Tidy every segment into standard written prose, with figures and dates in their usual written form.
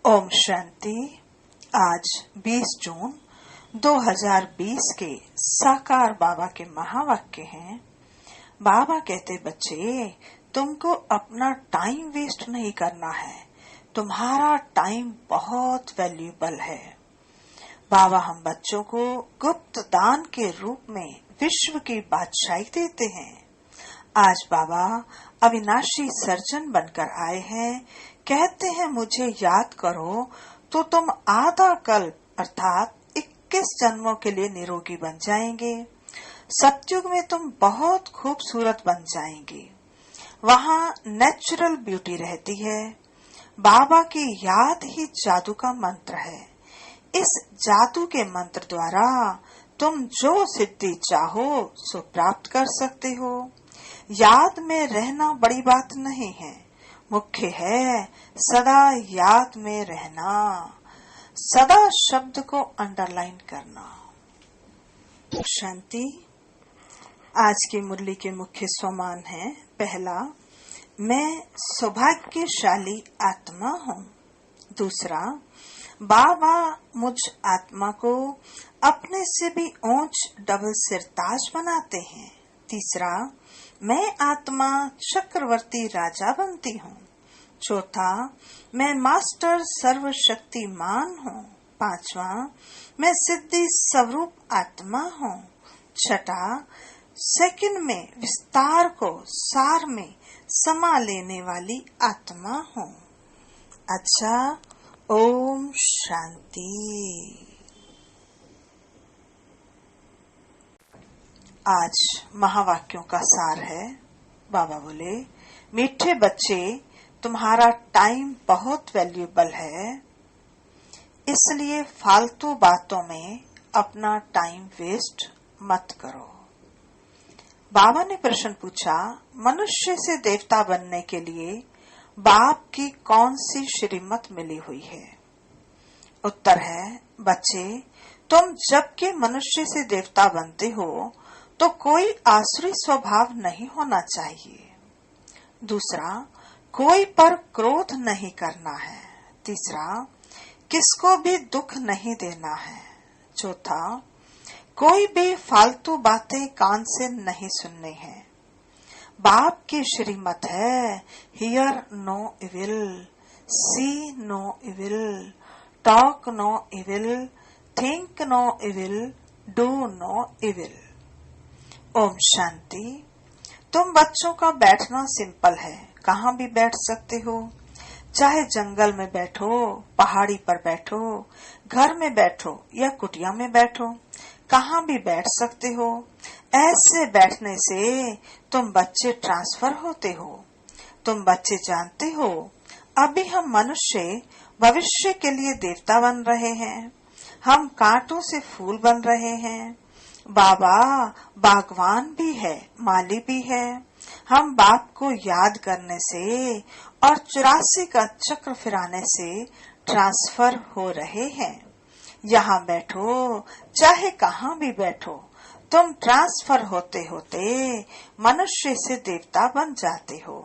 ओम शांति। आज 20 जून 2020 के साकार बाबा के महावाक्य हैं। बाबा कहते, बच्चे तुमको अपना टाइम वेस्ट नहीं करना है, तुम्हारा टाइम बहुत वैल्यूएबल है। बाबा हम बच्चों को गुप्त दान के रूप में विश्व की बादशाही देते हैं। आज बाबा अविनाशी सर्जन बनकर आए हैं। कहते हैं मुझे याद करो तो तुम आधा कल्प अर्थात 21 जन्मों के लिए निरोगी बन जाएंगे। सतयुग में तुम बहुत खूबसूरत बन जाएंगे। वहाँ नेचुरल ब्यूटी रहती है। बाबा की याद ही जादू का मंत्र है। इस जादू के मंत्र द्वारा तुम जो सिद्धि चाहो सो प्राप्त कर सकते हो। याद में रहना बड़ी बात नहीं है, मुख्य है सदा याद में रहना, सदा शब्द को अंडरलाइन करना। शांति। आज की मुरली के मुख्य स्वमान है। पहला, मैं सौभाग्यशाली आत्मा हूँ। दूसरा, बाबा मुझ आत्मा को अपने से भी ऊंच डबल सिरताज बनाते हैं। तीसरा, मैं आत्मा चक्रवर्ती राजा बनती हूँ। चौथा, मैं मास्टर सर्वशक्तिमान हूँ। पांचवा, मैं सिद्धि स्वरूप आत्मा हूँ। छठा, सेकंड में विस्तार को सार में समा लेने वाली आत्मा हूँ। अच्छा, ओम शांति। आज महावाक्यों का सार है। बाबा बोले, मीठे बच्चे तुम्हारा टाइम बहुत वैल्यूएबल है, इसलिए फालतू बातों में अपना टाइम वेस्ट मत करो। बाबा ने प्रश्न पूछा, मनुष्य से देवता बनने के लिए बाप की कौन सी श्रीमत मिली हुई है? उत्तर है, बच्चे तुम जबकि मनुष्य से देवता बनते हो तो कोई आसुरी स्वभाव नहीं होना चाहिए। दूसरा, कोई पर क्रोध नहीं करना है। तीसरा, किसको भी दुख नहीं देना है। चौथा, कोई भी फालतू बातें कान से नहीं सुननी है। बाप की श्रीमत है, hear no evil, see no evil, talk no evil, think no evil, do no evil. ओम शांति। तुम बच्चों का बैठना सिंपल है, कहाँ भी बैठ सकते हो। चाहे जंगल में बैठो, पहाड़ी पर बैठो, घर में बैठो या कुटिया में बैठो, कहाँ भी बैठ सकते हो। ऐसे बैठने से तुम बच्चे ट्रांसफर होते हो। तुम बच्चे जानते हो, अभी हम मनुष्य भविष्य के लिए देवता बन रहे हैं। हम कांटों से फूल बन रहे हैं। बाबा बागवान भी है, माली भी है। हम बाप को याद करने से और 84 का चक्र फिराने से ट्रांसफर हो रहे हैं। यहाँ बैठो, चाहे कहाँ भी बैठो, तुम ट्रांसफर होते होते मनुष्य से देवता बन जाते हो।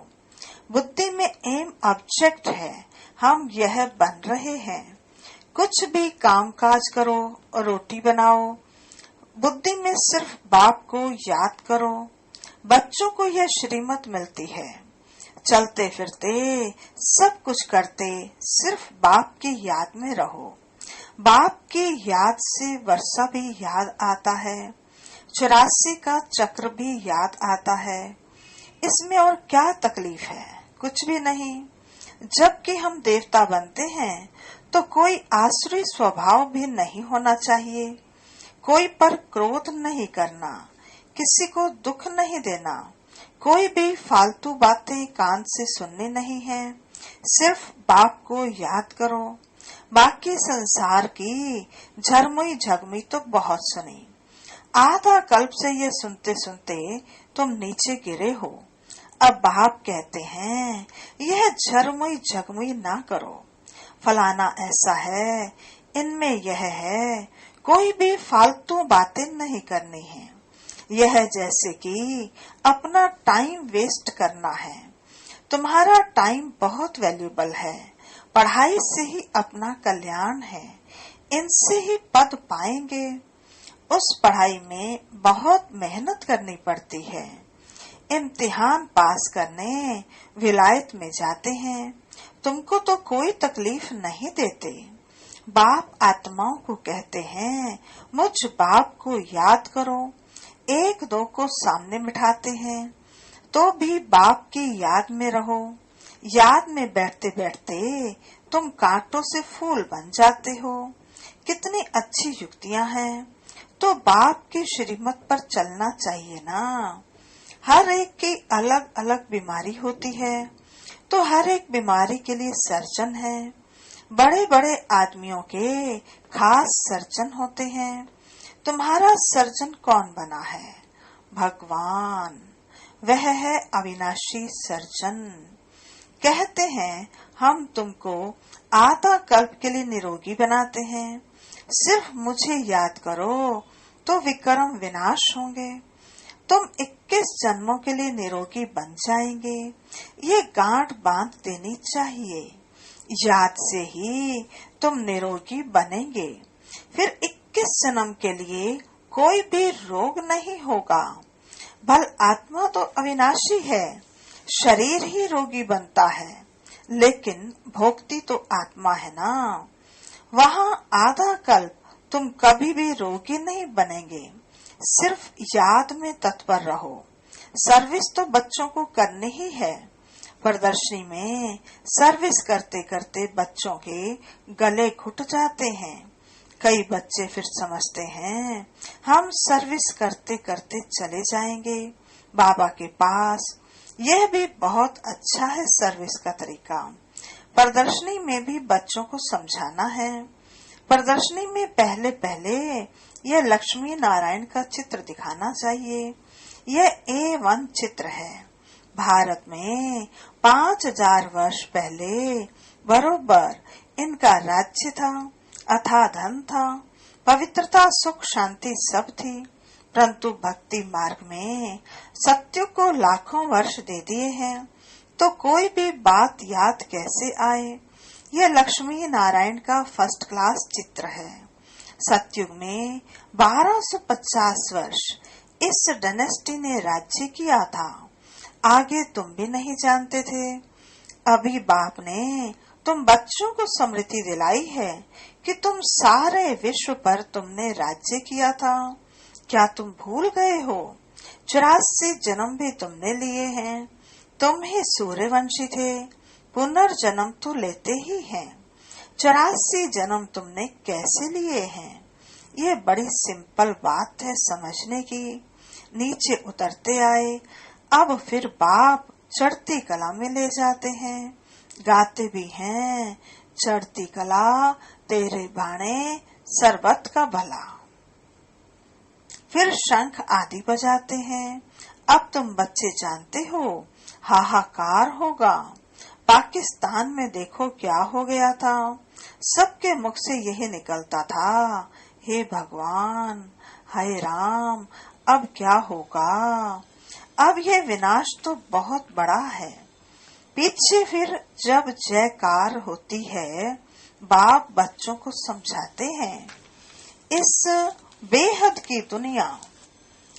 बुद्धि में एम ऑब्जेक्ट है, हम यह बन रहे हैं। कुछ भी काम काज करो, रोटी बनाओ, बुद्धि में सिर्फ बाप को याद करो। बच्चों को यह श्रीमत मिलती है। चलते फिरते सब कुछ करते सिर्फ बाप की याद में रहो। बाप की याद से वर्षा भी याद आता है, 84 का चक्र भी याद आता है। इसमें और क्या तकलीफ है? कुछ भी नहीं। जबकि हम देवता बनते हैं तो कोई आसुरी स्वभाव भी नहीं होना चाहिए। कोई पर क्रोध नहीं करना, किसी को दुख नहीं देना, कोई भी फालतू बातें कान से सुननी नहीं है। सिर्फ बाप को याद करो। बाकी संसार की झरमुई झगमुई तो बहुत सुनी। आधा कल्प से ये सुनते सुनते तुम नीचे गिरे हो। अब बाप कहते हैं, यह झरमुई झगमुई ना करो। फलाना ऐसा है, इनमें यह है, कोई भी फालतू बातें नहीं करनी है। यह जैसे कि अपना टाइम वेस्ट करना है। तुम्हारा टाइम बहुत वैल्यूएबल है। पढ़ाई से ही अपना कल्याण है, इनसे ही पद पाएंगे। उस पढ़ाई में बहुत मेहनत करनी पड़ती है। इम्तिहान पास करने विलायत में जाते हैं, तुमको तो कोई तकलीफ नहीं देते। बाप आत्माओं को कहते हैं, मुझ बाप को याद करो। एक दो को सामने बिठाते हैं, तो भी बाप की याद में रहो। याद में बैठते बैठते तुम कांटों से फूल बन जाते हो। कितनी अच्छी युक्तियां हैं। तो बाप की श्रीमत पर चलना चाहिए ना। हर एक की अलग अलग बीमारी होती है, तो हर एक बीमारी के लिए सर्जन है। बड़े बड़े आदमियों के खास सर्जन होते हैं। तुम्हारा सर्जन कौन बना है? भगवान। वह है अविनाशी सर्जन। कहते हैं, हम तुमको आधा कल्प के लिए निरोगी बनाते हैं। सिर्फ मुझे याद करो तो विक्रम विनाश होंगे। तुम 21 जन्मों के लिए निरोगी बन जाएंगे। ये गांठ बांध देनी चाहिए। याद से ही तुम निरोगी बनेंगे। फिर 21 जन्म के लिए कोई भी रोग नहीं होगा। भल आत्मा तो अविनाशी है, शरीर ही रोगी बनता है, लेकिन भोगती तो आत्मा है ना। वहाँ आधा कल्प तुम कभी भी रोगी नहीं बनेंगे। सिर्फ याद में तत्पर रहो। सर्विस तो बच्चों को करनी ही है। प्रदर्शनी में सर्विस करते करते बच्चों के गले घुट जाते हैं। कई बच्चे फिर समझते हैं, हम सर्विस करते करते चले जाएंगे बाबा के पास। यह भी बहुत अच्छा है सर्विस का तरीका। प्रदर्शनी में भी बच्चों को समझाना है। प्रदर्शनी में पहले पहले यह लक्ष्मी नारायण का चित्र दिखाना चाहिए। यह A1 चित्र है। भारत में 5000 वर्ष पहले बरोबर इनका राज्य था, अथाह धन था, पवित्रता, सुख, शांति सब थी। परंतु भक्ति मार्ग में सत्य को लाखों वर्ष दे दिए हैं, तो कोई भी बात याद कैसे आए। यह लक्ष्मी नारायण का फर्स्ट क्लास चित्र है। सतयुग में 1250 वर्ष इस डायनेस्टी ने राज्य किया था। आगे तुम भी नहीं जानते थे। अभी बाप ने तुम बच्चों को स्मृति दिलाई है कि तुम सारे विश्व पर तुमने राज्य किया था। क्या तुम भूल गए हो? 84 जन्म भी तुमने लिए हैं। तुम ही सूर्यवंशी थे। पुनर्जन्म तो लेते ही हैं। 84 जन्म तुमने कैसे लिए हैं? ये बड़ी सिंपल बात है समझने की। नीचे उतरते आए, अब फिर बाप चढ़ती कला में ले जाते हैं। गाते भी हैं, चढ़ती कला तेरे बाणे सरबत का भला। फिर शंख आदि बजाते हैं। अब तुम बच्चे जानते हो, हाहाकार होगा। पाकिस्तान में देखो क्या हो गया था। सबके मुख से यही निकलता था, हे भगवान, हाय राम, अब क्या होगा। अब यह विनाश तो बहुत बड़ा है। पीछे फिर जब जयकार होती है, बाप बच्चों को समझाते हैं, इस बेहद की दुनिया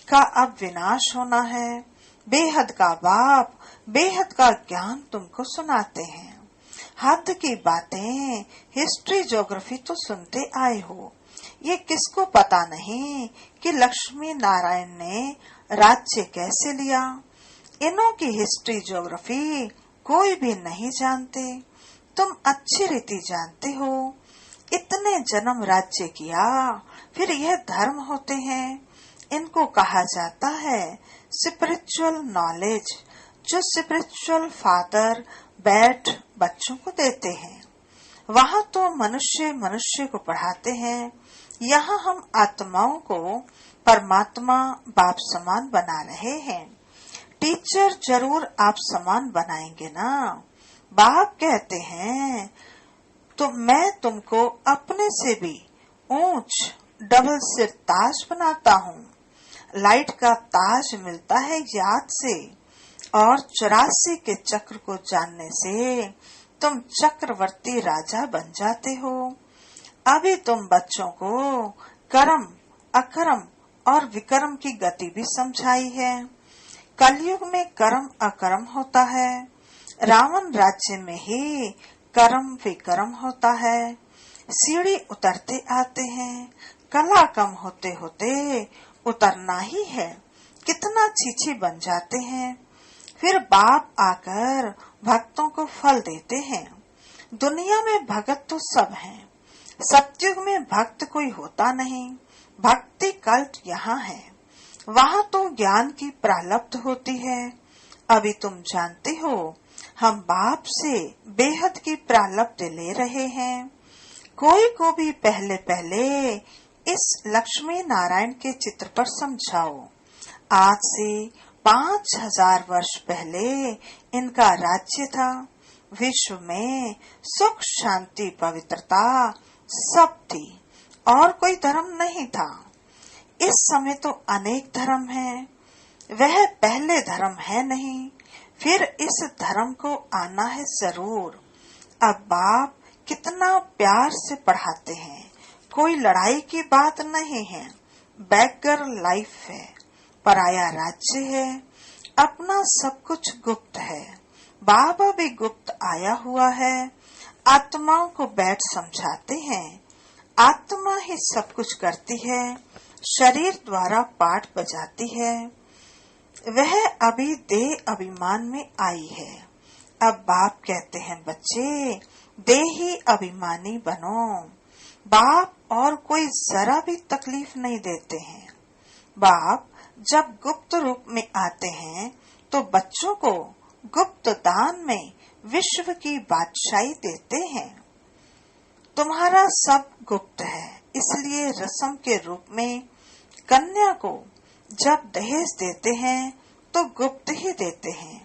का अब विनाश होना है। बेहद का बाप बेहद का ज्ञान तुमको सुनाते हैं। हद की बातें हिस्ट्री ज्योग्राफी तो सुनते आए हो। ये किसको पता नहीं कि लक्ष्मी नारायण ने राज्य कैसे लिया। इनों की हिस्ट्री ज्योग्राफी कोई भी नहीं जानते। तुम अच्छी रीति जानते हो। इतने जन्म राज्य किया, फिर यह धर्म होते हैं। इनको कहा जाता है स्पिरिचुअल नॉलेज, जो स्पिरिचुअल फादर बैठ बच्चों को देते हैं। वहाँ तो मनुष्य मनुष्य को पढ़ाते हैं। यहाँ हम आत्माओं को परमात्मा बाप समान बना रहे हैं। टीचर जरूर आप समान बनाएंगे ना। बाप कहते हैं, तो मैं तुमको अपने से भी ऊंच डबल सिर ताज बनाता हूँ। लाइट का ताज मिलता है याद से, और 84 के चक्र को जानने से तुम चक्रवर्ती राजा बन जाते हो। अभी तुम बच्चों को कर्म, अकर्म और विकर्म की गति भी समझाई है। कलयुग में कर्म अकर्म होता है, रावण राज्य में ही कर्म विकर्म होता है। सीढ़ी उतरते आते हैं, कला कम होते होते उतरना ही है। कितना छीछी बन जाते हैं, फिर बाप आकर भक्तों को फल देते हैं। दुनिया में भगत तो सब हैं, सतयुग में भक्त कोई होता नहीं। भक्ति कल्ट यहाँ है, वहाँ तो ज्ञान की प्रालब्ध होती है। अभी तुम जानते हो, हम बाप से बेहद की प्रालब्ध ले रहे हैं। कोई को भी पहले पहले इस लक्ष्मी नारायण के चित्र पर समझाओ। आज से 5000 वर्ष पहले इनका राज्य था। विश्व में सुख, शांति, पवित्रता सब थी और कोई धर्म नहीं था। इस समय तो अनेक धर्म हैं, वह पहले धर्म है नहीं। फिर इस धर्म को आना है जरूर। अब बाप कितना प्यार से पढ़ाते हैं, कोई लड़ाई की बात नहीं है। बैगर लाइफ है, पराया राज्य है, अपना सब कुछ गुप्त है। बाबा भी गुप्त आया हुआ है। आत्माओं को बैठ समझाते हैं। आत्मा ही सब कुछ करती है, शरीर द्वारा पाठ बजाती है। वह अभी देह अभिमान में आई है। अब बाप कहते हैं, बच्चे देही अभिमानी बनो। बाप और कोई जरा भी तकलीफ नहीं देते हैं। बाप जब गुप्त रूप में आते हैं तो बच्चों को गुप्त दान में विश्व की बादशाही देते हैं। तुम्हारा सब गुप्त है, इसलिए रस्म के रूप में कन्या को जब दहेज देते हैं तो गुप्त ही देते हैं।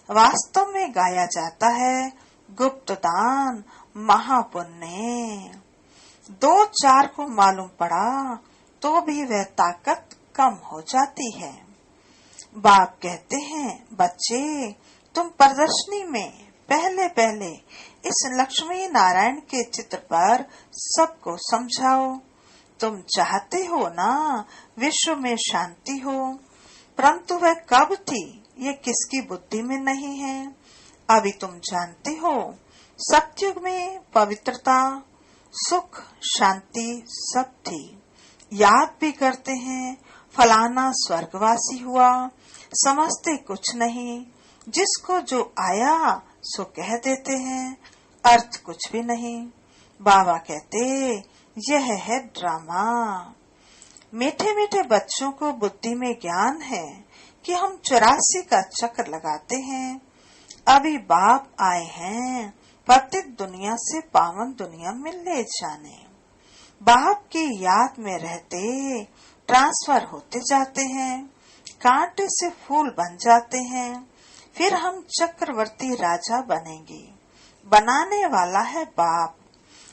वास्तव में गाया जाता है, गुप्त दान महापुण्य। 2-4 को मालूम पड़ा तो भी वह ताकत कम हो जाती है। बाप कहते हैं, बच्चे तुम प्रदर्शनी में पहले पहले इस लक्ष्मी नारायण के चित्र पर सबको समझाओ। तुम चाहते हो ना विश्व में शांति हो, परंतु वह कब थी ये किसकी बुद्धि में नहीं है। अभी तुम जानते हो, सतयुग में पवित्रता, सुख, शांति सब थी। याद भी करते हैं, फलाना स्वर्गवासी हुआ, समझते कुछ नहीं। जिसको जो आया सो कह देते हैं, अर्थ कुछ भी नहीं। बाबा कहते, यह है ड्रामा। मीठे मीठे बच्चों को बुद्धि में ज्ञान है कि हम 84 का चक्र लगाते हैं। अभी बाप आए हैं पतित दुनिया से पावन दुनिया में ले जाने। बाप की याद में रहते ट्रांसफर होते जाते हैं, कांटे से फूल बन जाते हैं। फिर हम चक्रवर्ती राजा बनेंगे। बनाने वाला है बाप।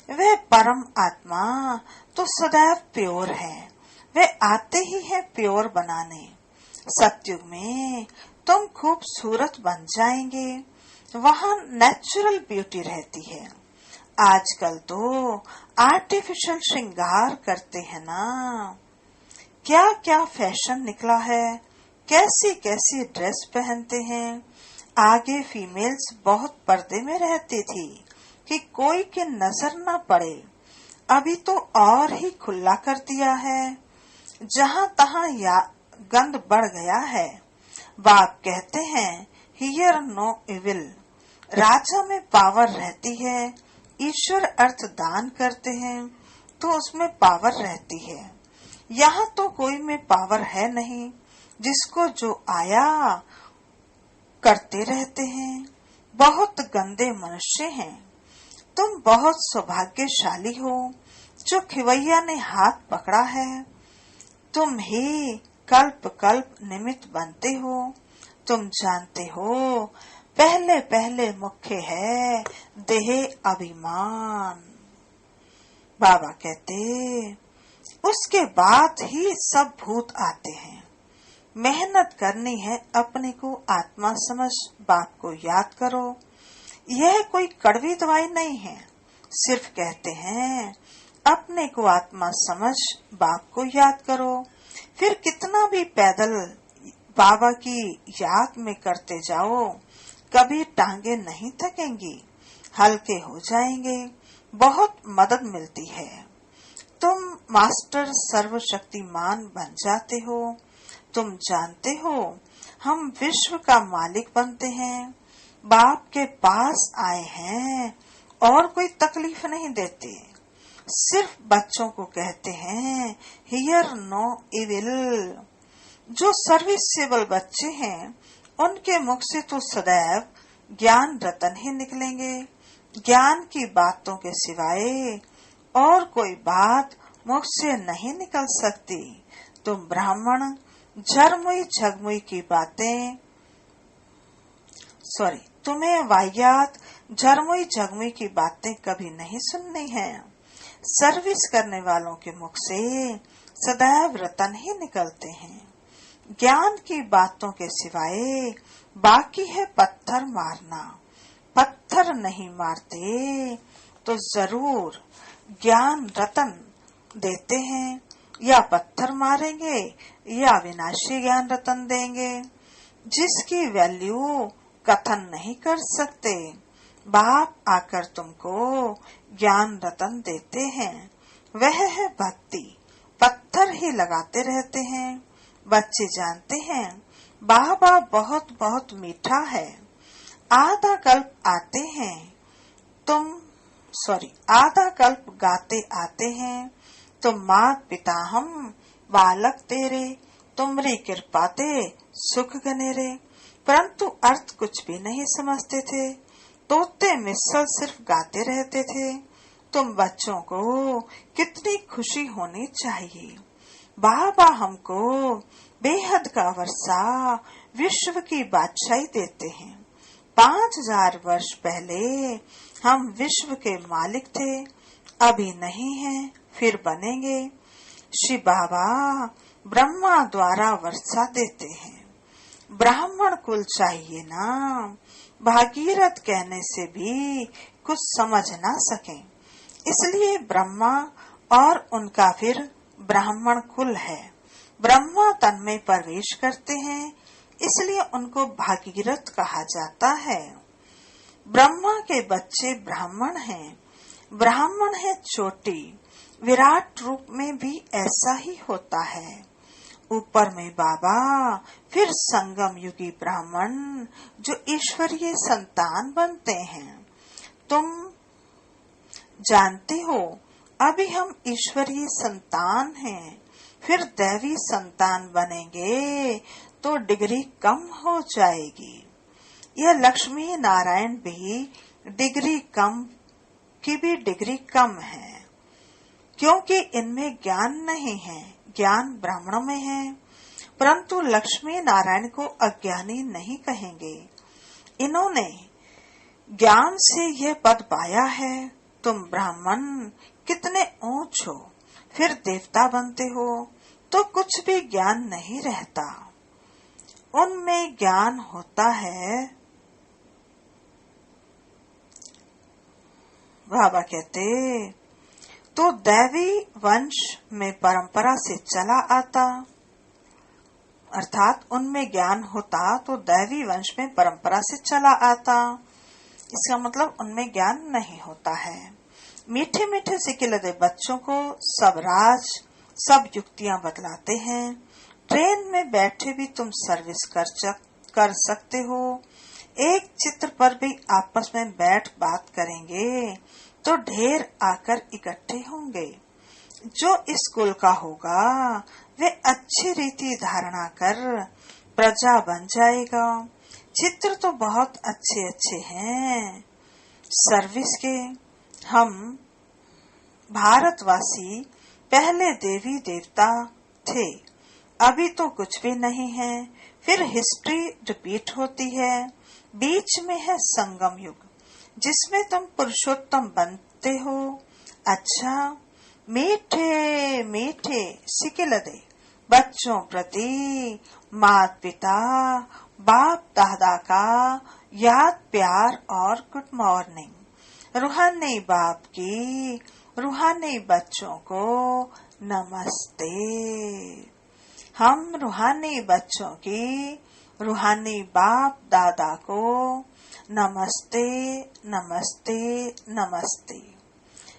वह परम आत्मा तो सदैव प्योर है, वह आते ही है प्योर बनाने। सतयुग में तुम खूबसूरत बन जाएंगे, वहाँ नेचुरल ब्यूटी रहती है। आजकल तो आर्टिफिशियल श्रृंगार करते हैं ना। क्या क्या फैशन निकला है, कैसी कैसी ड्रेस पहनते हैं। आगे फीमेल्स बहुत पर्दे में रहती थी कि कोई की नजर न पड़े। अभी तो और ही खुला कर दिया है, जहाँ तहाँ गंद बढ़ गया है। बाप कहते हैं, हियर नो इविल। राजा में पावर रहती है, ईश्वर अर्थ दान करते हैं तो उसमें पावर रहती है। यहाँ तो कोई में पावर है नहीं, जिसको जो आया करते रहते हैं। बहुत गंदे मनुष्य हैं। तुम बहुत सौभाग्यशाली हो जो खिवैया ने हाथ पकड़ा है। तुम ही कल्प कल्प निमित्त बनते हो। तुम जानते हो, पहले पहले मुख्य है देह अभिमान। बाबा कहते, उसके बाद ही सब भूत आते हैं। मेहनत करनी है अपने को आत्मा समझ। बाप को याद करो, यह कोई कड़वी दवाई नहीं है। सिर्फ कहते हैं अपने को आत्मा समझ बाप को याद करो। फिर कितना भी पैदल बाबा की याद में करते जाओ, कभी टांगे नहीं थकेंगी, हल्के हो जाएंगे, बहुत मदद मिलती है। तुम मास्टर सर्वशक्तिमान बन जाते हो। तुम जानते हो हम विश्व का मालिक बनते हैं। बाप के पास आए हैं और कोई तकलीफ नहीं देते, सिर्फ बच्चों को कहते हैं हियर नो इविल। जो सर्विसेबल बच्चे हैं उनके मुख से तो सदैव ज्ञान रतन ही निकलेंगे। ज्ञान की बातों के सिवाय और कोई बात मुख से नहीं निकल सकती। तुम ब्राह्मण झरमुई झगमुई की बातें तुम्हें वाहियात झरमुई झगमुई की बातें कभी नहीं सुननी है। सर्विस करने वालों के मुख से सदैव रतन ही निकलते हैं। ज्ञान की बातों के सिवाय बाकी है पत्थर मारना। पत्थर नहीं मारते तो जरूर ज्ञान रतन देते हैं, या पत्थर मारेंगे या विनाशी ज्ञान रतन देंगे, जिसकी वैल्यू कथन नहीं कर सकते। बाप आकर तुमको ज्ञान रतन देते हैं, वह है भक्ति। पत्थर ही लगाते रहते हैं। बच्चे जानते हैं बाबा बहुत बहुत मीठा है। आधा कल्प गाते आते हैं। तुम मात पिता हम बालक तेरे, तुमरी कृपा ते सुख गनेरे। परंतु अर्थ कुछ भी नहीं समझते थे। तोते मिसल सिर्फ गाते रहते थे। तुम बच्चों को कितनी खुशी होनी चाहिए। बाबा हमको बेहद का वर्षा विश्व की बादशाही देते हैं। 5000 वर्ष पहले हम विश्व के मालिक थे, अभी नहीं हैं, फिर बनेंगे। श्री बाबा ब्रह्मा द्वारा वर्षा देते हैं। ब्राह्मण कुल चाहिए ना। भागीरथ कहने से भी कुछ समझ ना सके, इसलिए ब्रह्मा और उनका फिर ब्राह्मण कुल है। ब्रह्मा तन में प्रवेश करते हैं, इसलिए उनको भागीरथ कहा जाता है। ब्रह्मा के बच्चे ब्राह्मण हैं। ब्राह्मण है चोटी। विराट रूप में भी ऐसा ही होता है। ऊपर में बाबा, फिर संगम युगी ब्राह्मण जो ईश्वरीय संतान बनते हैं। तुम जानते हो अभी हम ईश्वरीय संतान हैं, फिर दैवी संतान बनेंगे तो डिग्री कम हो जाएगी। यह लक्ष्मी नारायण भी डिग्री कम है, क्योंकि इनमें ज्ञान नहीं है। ज्ञान ब्राह्मणों में है, परंतु लक्ष्मी नारायण को अज्ञानी नहीं कहेंगे। इन्होंने ज्ञान से यह पद पाया है। तुम ब्राह्मण कितने ऊंच हो, फिर देवता बनते हो तो कुछ भी ज्ञान नहीं रहता। उनमें ज्ञान होता है। बाबा कहते तो दैवी वंश में परंपरा से चला आता, अर्थात उनमें ज्ञान होता तो दैवी वंश में परंपरा से चला आता। इसका मतलब उनमें ज्ञान नहीं होता है। मीठे मीठे सिकिलदे बच्चों को सब राज सब युक्तियां बतलाते हैं। ट्रेन में बैठे भी तुम सर्विस कर सकते हो। एक चित्र पर भी आपस में बैठ बात करेंगे तो ढेर आकर इकट्ठे होंगे। जो इस कुल का होगा वे अच्छी रीति धारणा कर प्रजा बन जाएगा। चित्र तो बहुत अच्छे अच्छे हैं सर्विस के। हम भारतवासी पहले देवी देवता थे, अभी तो कुछ भी नहीं है। फिर हिस्ट्री रिपीट होती है। बीच में है संगम युग, जिसमें तुम पुरुषोत्तम बनते हो। अच्छा, मीठे मीठे सिकिलदे बच्चों प्रति मात पिता बाप दादा का याद, प्यार और गुड मॉर्निंग। रूहानी बाप की रूहानी बच्चों को नमस्ते। हम रूहानी बच्चों की रूहानी बाप दादा को नमस्ते नमस्ते नमस्ते।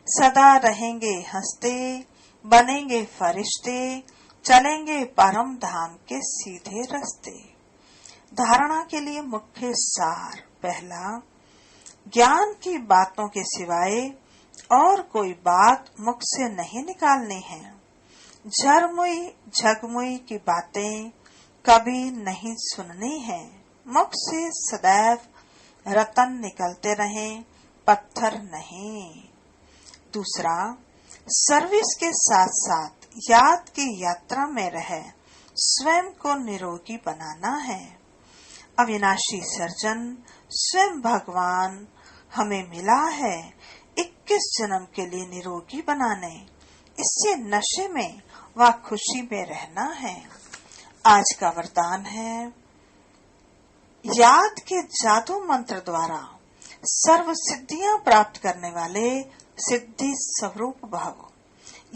सदा रहेंगे हंसते, बनेंगे फरिश्ते, चलेंगे परम धाम के सीधे रास्ते। धारणा के लिए मुख्य सार। पहला, ज्ञान की बातों के सिवाय और कोई बात मुख से नहीं निकालनी है। झरमुई झगमुई की बातें कभी नहीं सुननी है। मुख से सदैव रतन निकलते रहें, पत्थर नहीं। दूसरा, सर्विस के साथ साथ याद की यात्रा में रहे स्वयं को निरोगी बनाना है। अविनाशी सर्जन स्वयं भगवान हमें मिला है 21 जन्म के लिए निरोगी बनाने। इससे नशे में व खुशी में रहना है। आज का वरदान है, याद के जादू मंत्र द्वारा सर्व सिद्धियां प्राप्त करने वाले सिद्धि स्वरूप भव।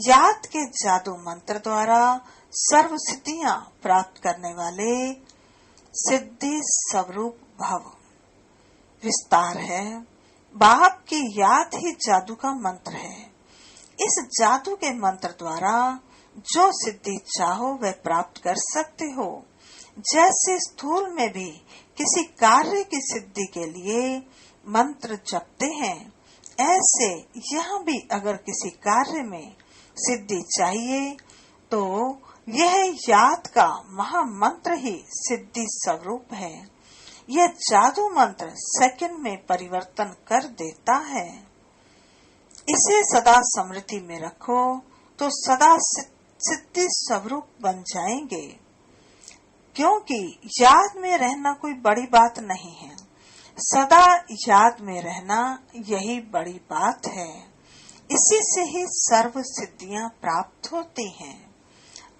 याद के जादू मंत्र द्वारा सर्व सिद्धियां प्राप्त करने वाले सिद्धि स्वरूप भव। विस्तार है, बाप की याद ही जादू का मंत्र है। इस जादू के मंत्र द्वारा जो सिद्धि चाहो वह प्राप्त कर सकते हो। जैसे स्थूल में भी किसी कार्य की सिद्धि के लिए मंत्र जपते हैं, ऐसे यहाँ भी अगर किसी कार्य में सिद्धि चाहिए तो यह याद का महामंत्र ही सिद्धि स्वरूप है। यह जादू मंत्र सेकंड में परिवर्तन कर देता है। इसे सदा स्मृति में रखो तो सदा सिद्धि स्वरूप बन जाएंगे। क्योंकि याद में रहना कोई बड़ी बात नहीं है, सदा याद में रहना यही बड़ी बात है। इसी से ही सर्व सिद्धियां प्राप्त होती हैं।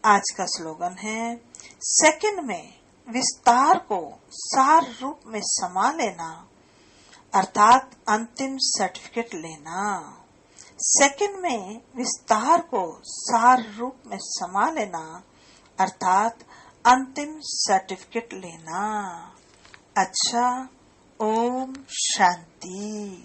आज का स्लोगन है, सेकंड में विस्तार को सार रूप में समा लेना, अर्थात अंतिम सर्टिफिकेट लेना। सेकंड में विस्तार को सार रूप में समा लेना, अर्थात अंतिम सर्टिफिकेट लेना। अच्छा, ओम शांति।